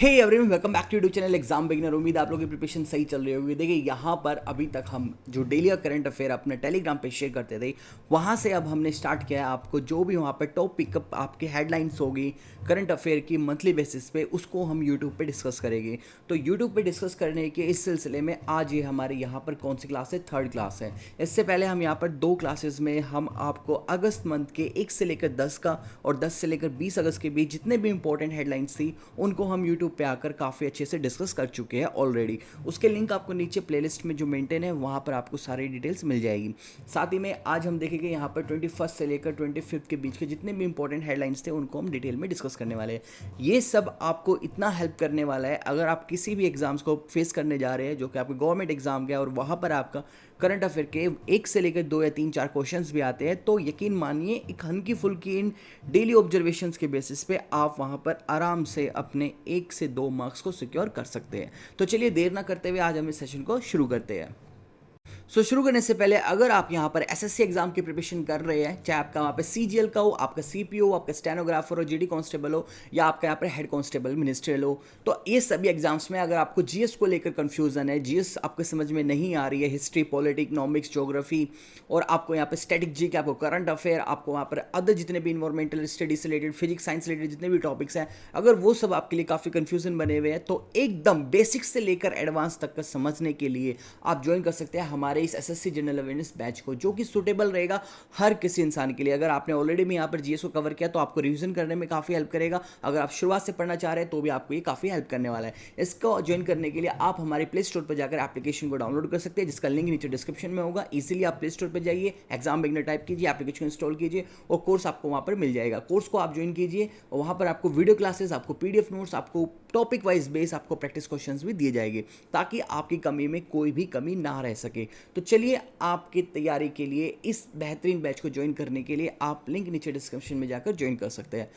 Hey everyone, welcome back to YouTube channel exam beginner. उम्मीद है आप लोगों की प्रिपरेशन सही चल रही होगी। देखिए यहाँ पर अभी तक हम जो डेली का करंट अफेयर अपने टेलीग्राम पे शेयर करते थे, वहाँ से अब हमने स्टार्ट किया है आपको जो भी वहाँ पर टॉप पिकअप आपकी हेडलाइंस होगी करंट अफेयर की मंथली बेसिस पे, उसको हम यूट्यूब पे डिस्कस करेंगे। तो यूट्यूब पे डिस्कस करने के इस सिलसिले में आज ये हमारे यहाँ पर कौन सी क्लास है, थर्ड क्लास है। इससे पहले हम यहाँ पर दो क्लासेस में हम आपको अगस्त मंथ के 1 से लेकर 10 का और 10 से लेकर 20 अगस्त के बीच जितने भी इंपॉर्टेंट हेडलाइंस थी उनको हम यूट्यूब पे आकर काफ़ी अच्छे से डिस्कस कर चुके हैं ऑलरेडी। उसके लिंक आपको नीचे प्लेलिस्ट में जो मेंटेन है वहाँ पर आपको सारी डिटेल्स मिल जाएगी। साथ ही में आज हम देखेंगे यहाँ पर 21 से लेकर 25 के बीच के जितने भी इंपॉर्टेंट हेडलाइंस थे उनको हम डिटेल में डिस्कस करने वाले हैं। ये सब आपको इतना हेल्प करने वाला है अगर आप किसी भी एग्जाम्स को फेस करने जा रहे हैं जो कि आपके गवर्नमेंट एग्जाम का है और वहाँ पर आपका करंट अफेयर के 1 से लेकर 2 या 3 4 क्वेश्चंस भी आते हैं, तो यकीन मानिए एक हल्की फुल्की इन डेली ऑब्जर्वेशंस के बेसिस पे आप वहाँ पर आराम से अपने 1 से 2 मार्क्स को सिक्योर कर सकते हैं। तो चलिए देर ना करते हुए आज हम इस सेशन को शुरू करते हैं। शुरू करने से पहले अगर आप यहाँ पर एसएससी एग्जाम की प्रिपरेशन कर रहे हैं, चाहे आपका वहाँ पे सीजीएल का हो, आपका सीपीओ, आपका स्टेनोग्राफर हो, जीडी कांस्टेबल हो, या आपका यहाँ पर हेड कांस्टेबल मिनिस्ट्रियल हो, तो ये सभी एग्जाम्स में अगर आपको जीएस को लेकर कंफ्यूजन है, जीएस आपको समझ में नहीं आ रही है, हिस्ट्री, पॉलिटी, इकोनॉमिक्स, ज्योग्राफी, और आपको यहाँ पर स्टैटिक जी के, आपको करंट अफेयर, आपको वहाँ पर अदर जितने भी इन्वायरमेंटल स्टडीज से रिलेटेड, फिजिक्स, साइंस रिलेटेड जितने भी टॉपिक्स हैं, अगर वो सब आपके लिए काफ़ी कंफ्यूजन बने हुए हैं, तो एकदम बेसिक्स से लेकर एडवांस तक का समझने के लिए आप ज्वाइन कर सकते हैं हमारे इस एसएससी जनरल अवेयरनेस बैच को, जो कि सूटेबल रहेगा हर किसी इंसान के लिए। अगर आपने ऑलरेडी में यहाँ पर जीएस को कवर किया तो आपको रिवीजन करने में काफ़ी हेल्प करेगा। अगर आप शुरुआत से पढ़ना चाह रहे हैं तो भी आपको ये काफ़ी हेल्प करने वाला है। इसको ज्वाइन करने के लिए आप हमारे प्ले स्टोर पर जाकर एप्लीकेशन को डाउनलोड कर सकते हैं, जिसका लिंक नीचे डिस्क्रिप्शन में होगा। इजीली आप प्ले स्टोर पर जाइए, एग्जाम बिगिनर टाइप कीजिए, एप्लीकेशन इंस्टॉल कीजिए और कोर्स आपको वहाँ पर मिल जाएगा। कोर्स को आप ज्वाइन कीजिए और वहाँ पर आपको वीडियो क्लासेस, आपको पीडीएफ नोट्स, आपको टॉपिक वाइज बेस, आपको प्रैक्टिस क्वेश्चंस भी दिए जाएंगे ताकि आपकी कमी में कोई भी कमी ना रह सके। तो चलिए आपकी तैयारी के लिए इस बेहतरीन बैच को ज्वाइन करने के लिए आप लिंक नीचे डिस्क्रिप्शन में जाकर ज्वाइन कर सकते हैं।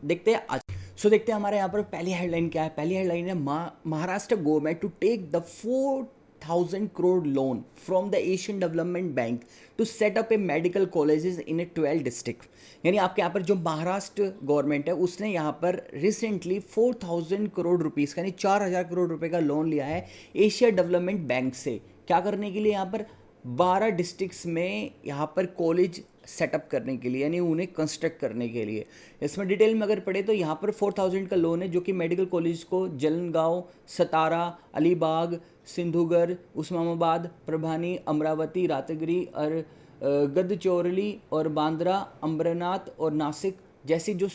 देखते हैं आज देखते हैं हमारे यहाँ पर पहली हेडलाइन क्या है। पहली हेडलाइन है Maharashtra government to take the 4,000 crore loan from the Asian Development Bank to set up a medical colleges in a 12 district। यानी आपके यहाँ पर जो महाराष्ट्र गवर्नमेंट है उसने यहाँ पर रिसेंटली 4,000 करोड़ रुपीज़ का यानी 4,000 करोड़ रुपए का लोन लिया है एशिया डेवलपमेंट बैंक से। क्या करने के लिए? यहाँ पर 12 डिस्ट्रिक्ट्स में यहाँ पर कॉलेज सेटअप करने के लिए, यानी उन्हें कंस्ट्रक्ट करने के लिए। इसमें डिटेल में अगर पढ़े तो यहाँ पर 4,000 का लोन है जो कि मेडिकल कॉलेज को जलगांव, सतारा, अलीबाग, सिंधुगर, उस्मानाबाद, प्रभानी, अमरावती, रातगिरी और गदचौरली और बांद्रा, अम्बरनाथ और नासिक जैसी जो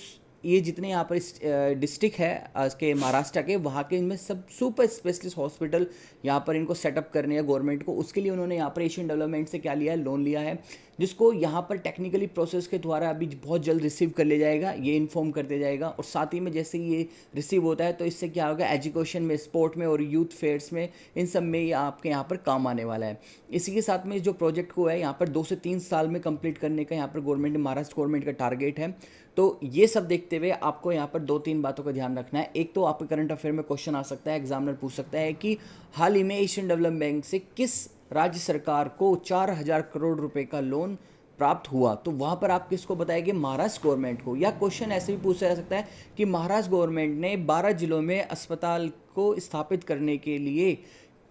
ये जितने यहाँ पर डिस्ट्रिक्ट है के महाराष्ट्र के, वहाँ के इनमें सब सुपर स्पेशलिस्ट हॉस्पिटल यहाँ पर इनको सेटअप करने हैं गवर्नमेंट को। उसके लिए उन्होंने यहाँ पर एशियन डेवलपमेंट से क्या लिया है, लोन लिया है, जिसको यहाँ पर टेक्निकली प्रोसेस के द्वारा अभी बहुत जल्द रिसीव कर लिया जाएगा, ये इन्फॉर्म कर दिया जाएगा। और साथ ही में जैसे ये रिसीव होता है तो इससे क्या होगा, एजुकेशन में, स्पोर्ट में और यूथ फेयर्स में, इन सब में ये आपके यहाँ पर काम आने वाला है। इसी के साथ में जो प्रोजेक्ट को है यहाँ पर 2 से 3 साल में कंप्लीट करने का यहाँ पर गवर्नमेंट, महाराष्ट्र गवर्नमेंट का टारगेट है। तो ये सब देखते हुए आपको यहाँ पर 2-3 बातों का ध्यान रखना है। एक तो आपके करंट अफेयर में क्वेश्चन आ सकता है, एग्जामिनर पूछ सकता है कि हाल ही में एशियन डेवलपमेंट बैंक से किस राज्य सरकार को 4,000 करोड़ रुपए का लोन प्राप्त हुआ, तो वहाँ पर आप किसको बताएंगे, महाराष्ट्र गवर्नमेंट को। या क्वेश्चन ऐसे भी पूछा जा सकता है कि महाराष्ट्र गवर्नमेंट ने 12 जिलों में अस्पताल को स्थापित करने के लिए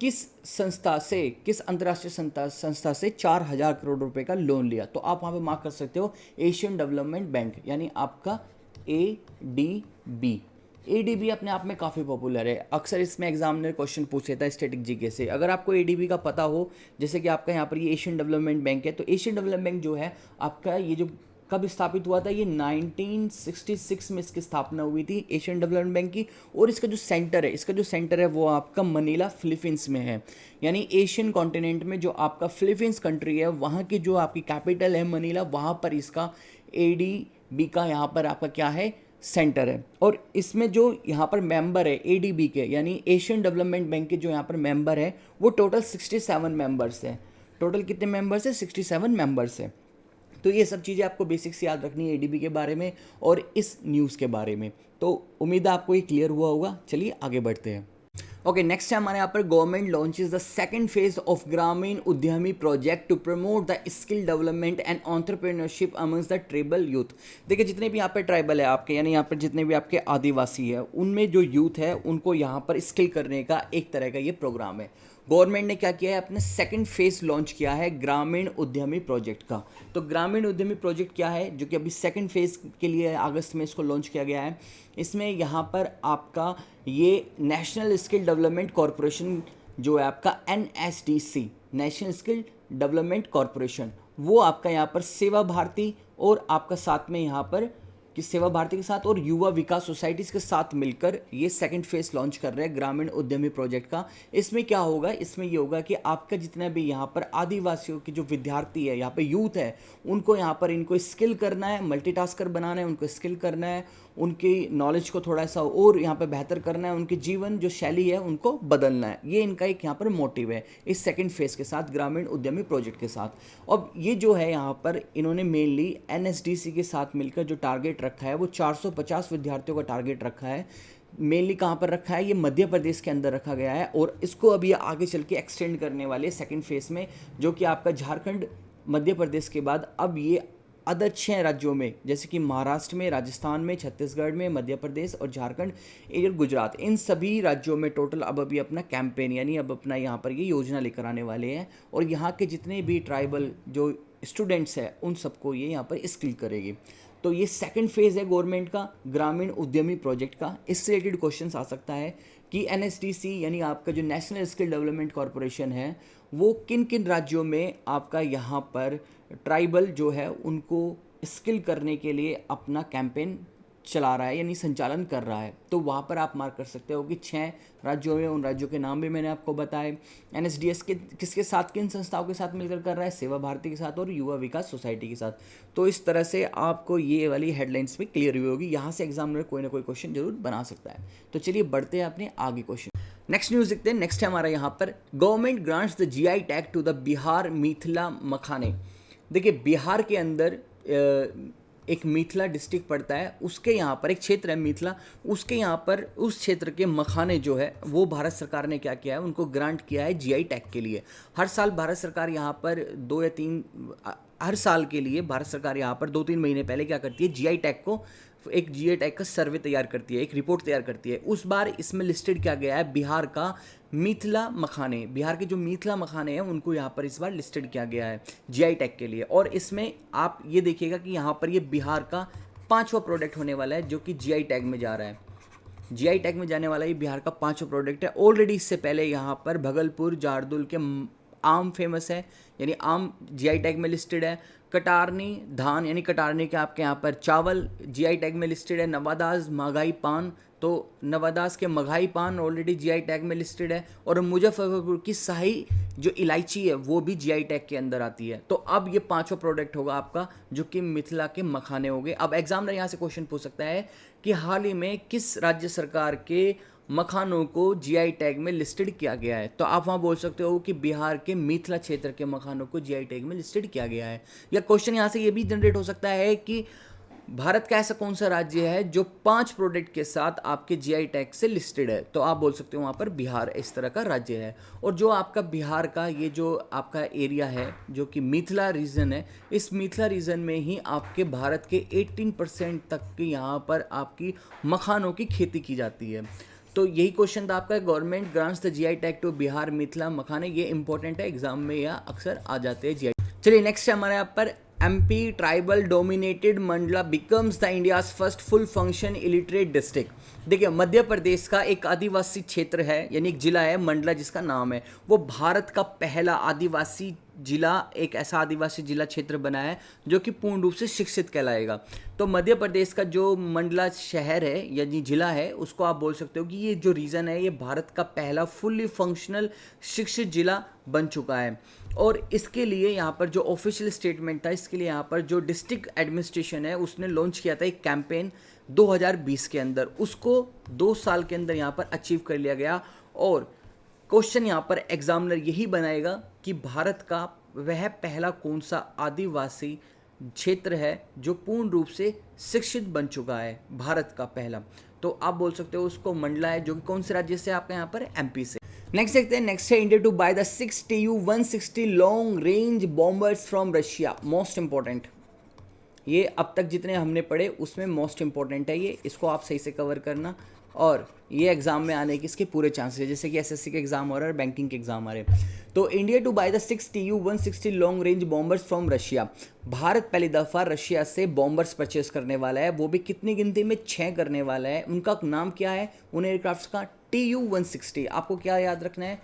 किस संस्था से, किस अंतर्राष्ट्रीय संस्था से 4,000 करोड़ रुपए का लोन लिया, तो आप वहाँ पे मार्क कर सकते हो एशियन डेवलपमेंट बैंक, यानी आपका एडीबी। एडीबी अपने आप में काफ़ी पॉपुलर है, अक्सर इसमें एग्जामिनर क्वेश्चन पूछ लेता है स्टैटिक जीके से। अगर आपको एडीबी का पता हो, जैसे कि आपका यहाँ पर ये एशियन डेवलपमेंट बैंक है, तो एशियन डेवलपमेंट बैंक जो है आपका, ये जो कब स्थापित हुआ था, ये 1966 में इसकी स्थापना हुई थी एशियन डेवलपमेंट बैंक की। और इसका जो सेंटर है वो आपका मनीला, फिलीपींस में है। यानी एशियन कॉन्टिनेंट में जो आपका फिलीपींस कंट्री है वहाँ की जो आपकी कैपिटल है मनीला, वहाँ पर इसका एडीबी का यहाँ पर आपका क्या है, सेंटर है। और इसमें जो यहाँ पर मेंबर है एडीबी के, यानी एशियन डेवलपमेंट बैंक के जो यहाँ पर मेंबर है वो टोटल 67 मेंबर्स है। टोटल कितने मेंबर्स है? 67 मेंबर्स है। तो ये सब चीज़ें आपको बेसिक्स याद रखनी है एडीबी के बारे में और इस न्यूज़ के बारे में। तो उम्मीद है आपको ये क्लियर हुआ होगा। चलिए आगे बढ़ते हैं। ओके, नेक्स्ट है हमारे यहाँ पर government launches the second phase of Gramin Udyami project to promote the skill development and entrepreneurship amongst the tribal youth. देखिए जितने भी यहाँ पर ट्राइबल है आपके, यानी यहाँ पर जितने भी आपके आदिवासी है, उनमें जो यूथ है उनको यहाँ पर स्किल करने का एक तरह का ये प्रोग्राम है। गवर्नमेंट ने क्या किया है, अपने सेकंड फेज लॉन्च किया है ग्रामीण उद्यमी प्रोजेक्ट का। तो ग्रामीण उद्यमी प्रोजेक्ट क्या है, जो कि अभी सेकंड फेज के लिए अगस्त में इसको लॉन्च किया गया है। इसमें यहाँ पर आपका ये नेशनल स्किल डेवलपमेंट कॉरपोरेशन जो है आपका NSDC, national skill development corporation, वो आपका यहाँ पर सेवा भारती और आपका साथ में यहाँ पर कि सेवा भारती के साथ और युवा विकास सोसाइटीज़ के साथ मिलकर ये सेकंड फेज लॉन्च कर रहे हैं ग्रामीण उद्यमी प्रोजेक्ट का। इसमें क्या होगा, इसमें ये होगा कि आपका जितना भी यहाँ पर आदिवासियों के जो विद्यार्थी है, यहाँ पे यूथ है, उनको यहाँ पर इनको स्किल करना है, मल्टीटास्कर बनाना है, उनको स्किल करना है, उनकी नॉलेज को थोड़ा सा और यहाँ पे बेहतर करना है, उनके जीवन जो शैली है उनको बदलना है। ये इनका एक यहाँ पर मोटिव है इस सेकंड फेज के साथ, ग्रामीण उद्यमी प्रोजेक्ट के साथ। अब ये जो है यहाँ पर इन्होंने मेनली NSDC के साथ मिलकर जो टारगेट रखा है वो 450 विद्यार्थियों का टारगेट रखा है। मेनली कहाँ पर रखा है, ये मध्य प्रदेश के अंदर रखा गया है और इसको अभी आगे चल के एक्सटेंड करने वाले सेकंड फेज में, जो कि आपका झारखंड मध्य प्रदेश के बाद अब ये अदर 6 राज्यों में, जैसे कि महाराष्ट्र में, राजस्थान में, छत्तीसगढ़ में, मध्य प्रदेश और झारखंड और गुजरात, इन सभी राज्यों में टोटल अब अभी अपना कैंपेन यानी अब अपना यहाँ पर ये योजना लेकर आने वाले हैं। और यहाँ के जितने भी ट्राइबल जो स्टूडेंट्स हैं उन सबको ये यहाँ पर स्किल करेगी। तो ये सेकंड फेज़ है गवर्नमेंट का ग्रामीण उद्यमी प्रोजेक्ट का। इससे रिलेटेड क्वेश्चन आ सकता है कि NSDC यानी आपका जो नेशनल स्किल डेवलपमेंट कॉरपोरेशन है वो किन किन राज्यों में आपका यहाँ पर ट्राइबल जो है उनको स्किल करने के लिए अपना कैंपेन चला रहा है यानी संचालन कर रहा है। तो वहाँ पर आप मार्क कर सकते हो कि 6 राज्यों में, उन राज्यों के नाम भी मैंने आपको बताए। NSDS के किसके साथ, किन संस्थाओं के साथ मिलकर कर रहा है, सेवा भारती के साथ और युवा विकास सोसाइटी के साथ। तो इस तरह से आपको ये वाली हेडलाइंस भी क्लियर हुई होगी। यहाँ से एग्जाम में कोई ना कोई क्वेश्चन जरूर बना सकता है। तो चलिए बढ़ते हैं अपने आगे क्वेश्चन। नेक्स्ट न्यूज़ देखते हैं। नेक्स्ट है हमारा यहाँ पर government grants the GI tag to the Bihar Mithila मखाने। देखिए बिहार के अंदर एक मिथिला डिस्ट्रिक्ट पड़ता है, उसके यहाँ पर एक क्षेत्र है मिथिला, उसके यहाँ पर उस क्षेत्र के मखाने जो है वो भारत सरकार ने क्या किया है, उनको ग्रांट किया है GI टैग के लिए। हर साल भारत सरकार यहाँ पर 2 या 3 हर साल के लिए भारत सरकार यहाँ पर 2-3 महीने पहले क्या करती है, GI टैग को एक GI टैग का सर्वे तैयार करती है, एक रिपोर्ट तैयार करती है। उस बार इसमें लिस्टेड किया गया है बिहार का मिथिला मखाने। बिहार के जो मिथिला मखाने हैं उनको यहाँ पर इस बार लिस्टेड किया गया है GI टैग के लिए। और इसमें आप ये देखिएगा कि यहाँ पर ये बिहार का 5वां प्रोडक्ट होने वाला है जो कि GI टैग में जा रहा है। GI टैग में जाने वाला ये बिहार का 5वां प्रोडक्ट है। ऑलरेडी इससे पहले यहाँ पर भगलपुर जारदुल के आम फेमस है, यानी आम GI टैग में लिस्टेड है। कटारनी धान यानी कटारनी के आपके यहाँ पर चावल GI टैग में लिस्टेड है। नवादास मघाई पान, तो नवादास के मघाई पान ऑलरेडी GI टैग में लिस्टेड है। और मुजफ्फरपुर की शाही जो इलायची है वो भी GI टैग के अंदर आती है। तो अब ये 5वां प्रोडक्ट होगा आपका जो कि मिथिला के मखाने हो गए। अब एग्जामिनर यहाँ से क्वेश्चन पूछ सकता है कि हाल ही में किस राज्य सरकार के मखानों को GI टैग में लिस्टेड किया गया है। तो आप वहाँ बोल सकते हो कि बिहार के मिथिला क्षेत्र के मखानों को GI टैग में लिस्टेड किया गया है। या क्वेश्चन यहाँ से ये भी जनरेट हो सकता है कि भारत का ऐसा कौन सा राज्य है जो 5 प्रोडक्ट के साथ आपके GI टैग से लिस्टेड है। तो आप बोल सकते हो वहाँ पर बिहार इस तरह का राज्य है। और जो आपका बिहार का ये जो आपका एरिया है जो कि मिथिला रीजन है, इस मिथिला रीजन में ही आपके भारत के 18% तक की यहाँ पर आपकी मखानों की खेती की जाती है। तो यही क्वेश्चन था आपका, government grants the GI tag to Bihar Mithila मखाने। ये इंपॉर्टेंट है, एग्जाम में या अक्सर आ जाते हैं GI। चलिए नेक्स्ट है हमारे यहाँ पर MP tribal dominated Mandla becomes the India's first full function illiterate district. देखिए मध्य प्रदेश का एक आदिवासी क्षेत्र है यानी एक जिला है मंडला जिसका नाम है, वो भारत का पहला आदिवासी जिला, एक ऐसा आदिवासी जिला क्षेत्र बना है जो कि पूर्ण रूप से शिक्षित कहलाएगा। तो मध्य प्रदेश का जो मंडला शहर है यानी जिला है उसको आप बोल सकते हो कि ये जो रीजन है ये भारत का पहला फुल्ली फंक्शनल शिक्षित जिला बन चुका है। और इसके लिए यहाँ पर जो ऑफिशियल स्टेटमेंट था, इसके लिए यहाँ पर जो डिस्ट्रिक्ट एडमिनिस्ट्रेशन है उसने लॉन्च किया था एक कैंपेन 2020 के अंदर, उसको 2 साल के अंदर यहाँ पर अचीव कर लिया गया। और क्वेश्चन यहाँ पर एग्जामिनर यही बनाएगा कि भारत का वह पहला कौन सा आदिवासी क्षेत्र है जो पूर्ण रूप से शिक्षित बन चुका है, भारत का पहला। तो आप बोल सकते हो उसको मंडला है, जो कि कौन से राज्य से आपके यहाँ पर, एमपी से। नेक्स्ट देखते हैं, नेक्स्ट है India to buy the 6 Tu-160 long range bombers from Russia. Most important, ये अब तक जितने हमने पढ़े उसमें मोस्ट इंपॉर्टेंट है ये, इसको आप सही से कवर करना। और ये एग्जाम में आने के इसके पूरे चांसेस है, जैसे कि एसएससी के एग्जाम हो रहा है और बैंकिंग के एग्जाम आ रहे हैं। तो India to buy the 6 Tu-160 long range bombers from Russia. Bharat पहली दफ़ा रशिया से बॉम्बर्स परचेस करने वाला है, वो भी कितनी गिनती में, 6 करने वाला है। उनका नाम क्या है उन एयरक्राफ्ट का, Tu-160। आपको क्या याद रखना है,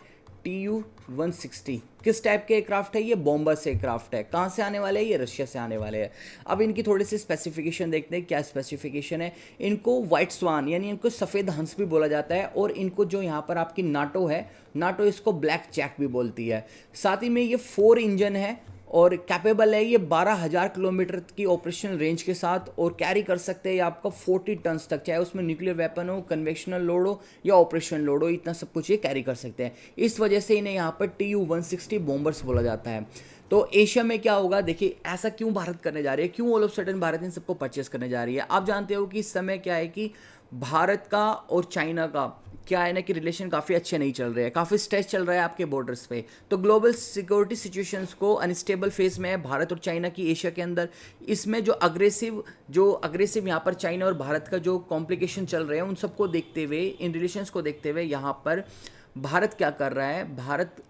Tu-160 किस टाइप के एयरक्राफ्ट है, ये बॉम्बर्स एयरक्राफ्ट है। कहाँ से आने वाले हैं, ये रशिया से आने वाले हैं। अब इनकी थोड़ी सी स्पेसिफिकेशन देखते हैं, क्या स्पेसिफिकेशन है। इनको व्हाइट स्वान यानी इनको सफ़ेद हंस भी बोला जाता है, और इनको जो यहाँ पर आपकी नाटो है, नाटो इसको ब्लैक जैक भी बोलती है। साथ ही में ये 4 इंजन है और कैपेबल है ये 12,000 किलोमीटर की ऑपरेशनल रेंज के साथ, और कैरी कर सकते हैं ये आपका 40 टन्स तक, चाहे उसमें न्यूक्लियर वेपन हो, कन्वेक्शनल लोड हो या ऑपरेशनल लोड हो, इतना सब कुछ ये कैरी कर सकते हैं। इस वजह से इन्हें यहाँ पर Tu-160 बॉम्बर्स बोला जाता है। तो एशिया में क्या होगा, देखिए ऐसा क्यों भारत करने जा रही है, क्यों ऑल ऑफ सडन भारत इन सबको परचेस करने जा रही है। आप जानते हो कि इस समय क्या है कि भारत का और चाइना का क्या है ना कि रिलेशन काफ़ी अच्छे नहीं चल रहे हैं, काफ़ी स्ट्रेस चल रहा है आपके बॉर्डर्स पे। तो ग्लोबल सिक्योरिटी सिचुएशंस को अनस्टेबल फेज में है भारत और चाइना की एशिया के अंदर। इसमें जो अग्रेसिव यहाँ पर चाइना और भारत का जो कॉम्प्लिकेशन चल रहे हैं, उन सबको देखते हुए, इन रिलेशंस को देखते हुए यहाँ पर भारत क्या कर रहा है, भारत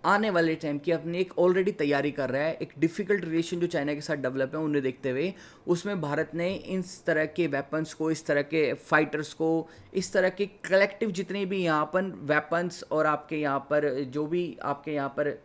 आने वाले टाइम की अपनी एक ऑलरेडी तैयारी कर रहा है। एक डिफ़िकल्ट रिलेशन जो चाइना के साथ डेवलप है उन्हें देखते हुए, उसमें भारत ने इस तरह के वेपन्स को, इस तरह के फाइटर्स को, इस तरह के कलेक्टिव जितने भी यहाँ पर वेपन्स और आपके यहाँ पर जो भी आपके यहाँ पर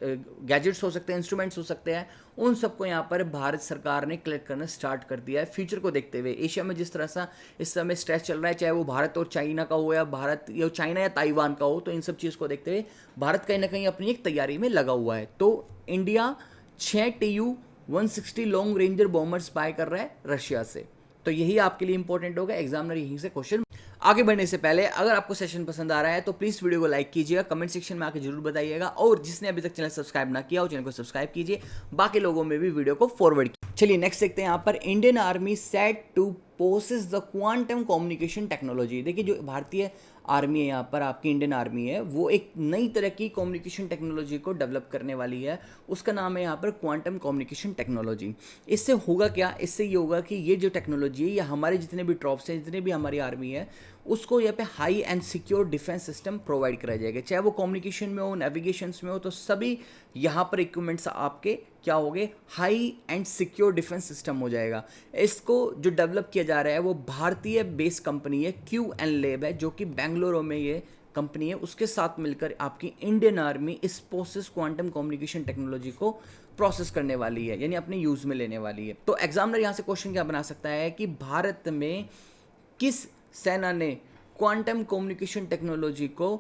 गैजेट्स हो सकते हैं, इंस्ट्रूमेंट्स हो सकते हैं, उन सबको यहाँ पर भारत सरकार ने कलेक्ट करना स्टार्ट कर दिया है। फ्यूचर को देखते हुए एशिया में जिस तरह से इस समय स्ट्रेस चल रहा है, चाहे वो भारत और चाइना का हो या चाइना या ताइवान का हो, तो इन सब चीज़ को देखते हुए भारत कहीं ना कहीं अपनी एक तैयारी में लगा हुआ है। तो India 6 Tu-160 long ranger bombers buy कर रहा है रशिया से। तो यही आपके लिए इंपॉर्टेंट होगा, एग्जामिनर यहीं से क्वेश्चन। आगे बढ़ने से पहले अगर आपको सेशन पसंद आ रहा है तो प्लीज़ वीडियो को लाइक कीजिएगा, कमेंट सेक्शन में आके जरूर बताइएगा, और जिसने अभी तक चैनल सब्सक्राइब ना किया हो चैनल को सब्सक्राइब कीजिए, बाकी लोगों में भी वीडियो को फॉरवर्ड कीजिए। चलिए नेक्स्ट देखते हैं यहाँ पर, Indian army set to possess the quantum communication technology. देखिए जो भारतीय आर्मी है यहाँ पर, आपकी इंडियन आर्मी है, वो एक नई तरह की कम्युनिकेशन टेक्नोलॉजी को डेवलप करने वाली है। उसका नाम है यहाँ पर क्वांटम कम्युनिकेशन टेक्नोलॉजी। इससे होगा क्या, इससे ये होगा कि ये जो टेक्नोलॉजी है ये हमारे जितने भी ट्रॉप्स हैं, जितने भी हमारी आर्मी है, उसको यहाँ पे high and secure defence system provide कराया जाएगा। चाहे वो कम्युनिकेशन में हो, नेविगेशंस में हो, तो सभी यहाँ पर इक्विपमेंट्स आपके क्या हो गए, high and secure defence system हो जाएगा। इसको जो डेवलप किया जा रहा है वो भारतीय बेस कंपनी है, QN लैब है, जो कि बेंगलुरु में ये कंपनी है। उसके साथ मिलकर आपकी इंडियन आर्मी इस पोसेस क्वांटम कम्युनिकेशन टेक्नोलॉजी को प्रोसेस करने वाली है, यानी अपने यूज़ में लेने वाली है। तो एग्जामिनर यहाँ से क्वेश्चन क्या बना सकता है कि भारत में किस सेना ने क्वांटम कम्युनिकेशन टेक्नोलॉजी को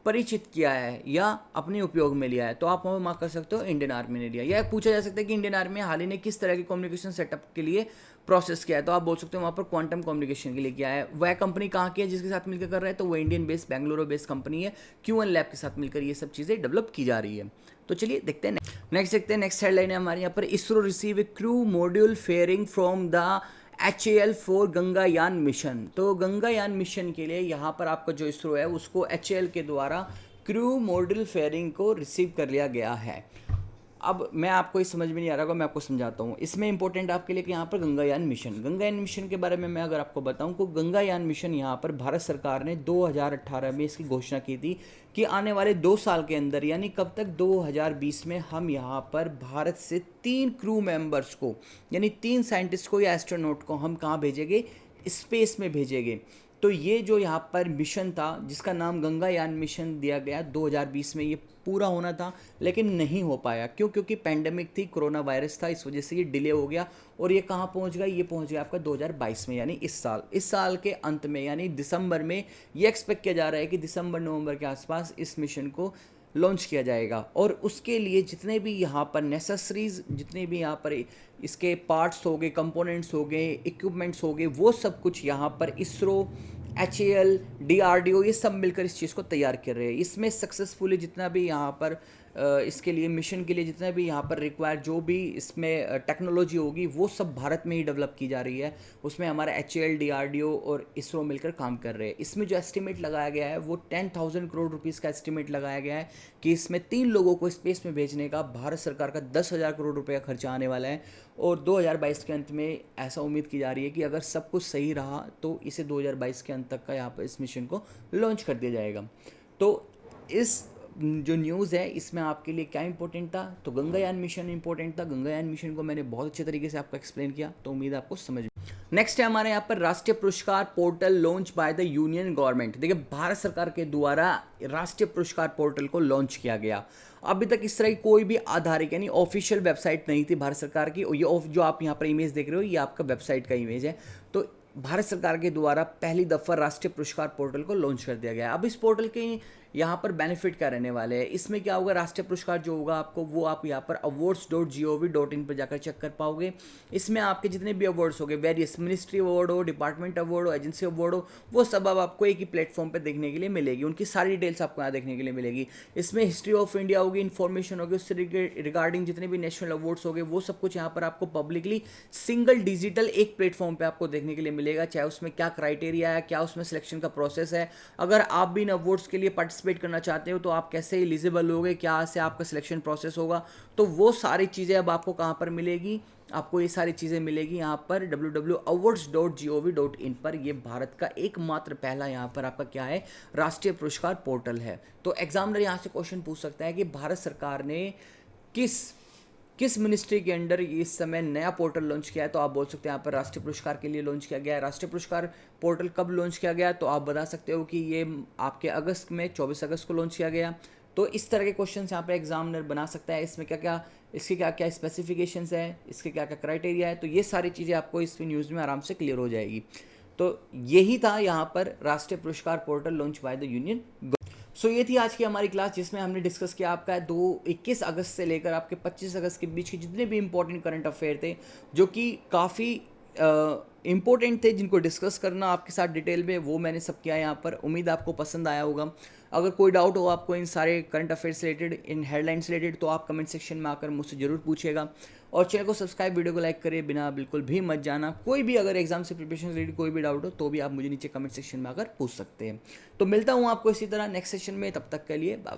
परिचित किया है या अपने उपयोग में लिया है, तो आप वहाँ मार्क कर सकते हो इंडियन आर्मी ने लिया। या पूछा जा सकता है कि इंडियन आर्मी हाल ही ने किस तरह के कम्युनिकेशन सेटअप के लिए प्रोसेस किया है, तो आप बोल सकते हो वहाँ पर क्वांटम कम्युनिकेशन के लिए किया है। वह कंपनी कहाँ की है जिसके साथ मिलकर कर रहा है, तो वो Indian based Bengaluru based company है, QN लैब के साथ मिलकर ये सब चीज़ें डेवलप की जा रही है। तो चलिए देखते हैं नेक्स्ट देखते हैं। नेक्स्ट हेडलाइन है हमारे यहाँ पर, ISRO receive a crew module fairing from the HAL for Gaganyaan mission. तो गंगायान मिशन के लिए यहाँ पर आपका जो इसरो है उसको HAL के द्वारा क्रू मॉड्यूल फेयरिंग को रिसीव कर लिया गया है। अब मैं आपको इस समझ में नहीं आ रहा होगा, मैं आपको समझाता हूँ। इसमें इंपॉर्टेंट आपके लिए कि यहाँ पर गंगायान मिशन के बारे में मैं अगर आपको बताऊँ तो गंगायान मिशन यहाँ पर भारत सरकार ने 2018 में इसकी घोषणा की थी कि आने वाले 2 साल के अंदर, यानी कब तक, 2020 में हम यहाँ पर भारत से 3 क्रू मेंबर्स को, यानी 3 साइंटिस्ट को या एस्ट्रोनॉट को हम कहाँ भेजेंगे, स्पेस में भेजेंगे। तो ये जो यहाँ पर मिशन था जिसका नाम गंगायान मिशन दिया गया, 2020 में ये पूरा होना था लेकिन नहीं हो पाया। क्यों? क्योंकि पैंडेमिक थी, कोरोना वायरस था, इस वजह से ये डिले हो गया। और ये कहाँ पहुँच गया, ये पहुँच गया आपका 2022 में, यानी इस साल के अंत में, यानी दिसंबर में। ये एक्सपेक्ट किया जा रहा है कि दिसंबर नवंबर के आसपास इस मिशन को लॉन्च किया जाएगा। और उसके लिए जितने भी यहाँ पर नेसेसरीज, जितने भी यहाँ पर इसके पार्ट्स हो गए, कंपोनेंट्स हो गए, इक्विपमेंट्स हो गए, वो सब कुछ यहाँ पर इसरो, HAL, DRDO ये सब मिलकर इस चीज़ को तैयार कर रहे हैं। इसमें सक्सेसफुली जितना भी यहाँ पर इसके लिए मिशन के लिए जितना भी यहाँ पर रिक्वायर जो भी इसमें टेक्नोलॉजी होगी वो सब भारत में ही डेवलप की जा रही है। उसमें हमारा HAL, DRDO और इसरो मिलकर काम कर रहे हैं। इसमें जो एस्टिमेट लगाया गया है वो 10,000 करोड़ रुपीज़ का एस्टिमेट लगाया गया है कि इसमें 3 लोगों को स्पेस में भेजने का भारत सरकार का 10,000 करोड़ रुपये का खर्चा आने वाला है। और 2022 के अंत में ऐसा उम्मीद की जा रही है कि अगर सब कुछ सही रहा तो इसे 2022 के अंत तक का यहाँ पर इस मिशन को लॉन्च कर दिया जाएगा। तो इस जो न्यूज़ है इसमें आपके लिए क्या इंपॉर्टेंट था, तो गंगायान मिशन इंपॉर्टेंट था। गंगायान मिशन को मैंने बहुत अच्छे तरीके से आपको एक्सप्लेन किया, तो उम्मीद है आपको समझ में। नेक्स्ट है हमारे यहाँ पर Rashtriya Puraskar portal launch by the union government. देखिए भारत सरकार के द्वारा राष्ट्रीय पुरस्कार पोर्टल को लॉन्च किया गया। अभी तक इस तरह की कोई भी आधारिक यानी ऑफिशियल वेबसाइट नहीं थी भारत सरकार की। और ये जो आप यहाँ पर इमेज देख रहे हो ये आपका वेबसाइट का इमेज है। तो भारत सरकार के द्वारा पहली दफ़ा राष्ट्रीय पुरस्कार पोर्टल को लॉन्च कर दिया गया। अब इस पोर्टल के यहाँ पर बेनिफिट क्या रहने वाले हैं, इसमें क्या होगा, राष्ट्रीय पुरस्कार जो होगा आपको वो आप यहाँ पर awards.gov.in पर जाकर चेक कर पाओगे। इसमें आपके जितने भी अवार्ड्स हो गए, वेरियस मिनिस्ट्री अवार्ड हो, डिपार्टमेंट अवार्ड हो, एजेंसी अवार्ड हो, वो सब अब आपको एक ही प्लेटफॉर्म पर देखने के लिए मिलेगी। उनकी सारी डिटेल्स आपको यहाँ देखने के लिए मिलेगी। इसमें हिस्ट्री ऑफ इंडिया होगी, इन्फॉर्मेशन होगी, उससे रिगार्डिंग जितने भी नेशनल अवार्ड्स हो गए वो सब कुछ यहाँ पर आपको पब्लिकली सिंगल डिजिटल एक प्लेटफॉर्म पर आपको देखने के लिए मिलेगा। चाहे उसमें क्या क्राइटेरिया है, क्या उसमें सिलेक्शन का प्रोसेस है, अगर आप भी इन अवार्ड्स के लिए पार्टिसिपेट करना चाहते हो तो आप कैसे एलिजिबल होगे, क्या से आपका सिलेक्शन प्रोसेस होगा, तो वो सारी चीज़ें अब आपको कहाँ पर मिलेगी, आपको ये सारी चीज़ें मिलेगी यहाँ पर www.awards.gov.in पर। ये भारत का एकमात्र पहला यहाँ पर आपका क्या है, राष्ट्रीय पुरस्कार पोर्टल है। तो एग्जामिनर यहाँ से क्वेश्चन पूछ सकता है कि भारत सरकार ने किस मिनिस्ट्री के अंडर इस समय नया पोर्टल लॉन्च किया है, तो आप बोल सकते हैं यहाँ पर राष्ट्रीय पुरस्कार के लिए लॉन्च किया गया है। राष्ट्रीय पुरस्कार पोर्टल कब लॉन्च किया गया, तो आप बता सकते हो कि ये आपके अगस्त में 24 अगस्त को लॉन्च किया गया। तो इस तरह के क्वेश्चन यहाँ पर एग्जामिनर बना सकता है। इसमें क्या क्या इसके क्या क्या स्पेसिफिकेशंस है, इसके क्या क्या क्राइटेरिया है, तो ये सारी चीज़ें आपको इस न्यूज़ में आराम से क्लियर हो जाएगी। तो यही था यहाँ पर Rashtriya Puraskar portal launch by the union. So ये थी आज की हमारी क्लास जिसमें हमने डिस्कस किया आपका 21 अगस्त से लेकर आपके 25 अगस्त के बीच के जितने भी इंपॉर्टेंट करंट अफेयर थे जो कि काफ़ी इम्पोर्टेंट थे, जिनको डिस्कस करना आपके साथ डिटेल में, वो मैंने सब किया यहाँ पर। उम्मीद आपको पसंद आया होगा। अगर कोई डाउट हो आपको इन सारे करंट अफेयर से रिलेटेड, इन हेडलाइंस रिलेटेड, तो आप कमेंट सेक्शन में आकर मुझसे ज़रूर पूछिएगा। और चैनल को सब्सक्राइब, वीडियो को लाइक करिए बिना बिल्कुल भी मत जाना। कोई भी अगर एग्जाम से प्रिपरेशन रिलेटेड कोई भी डाउट हो तो भी आप मुझे नीचे कमेंट सेक्शन में आकर पूछ सकते हैं। तो मिलता हूँ आपको इसी तरह नेक्स्ट सेशन में, तब तक के लिए बाय।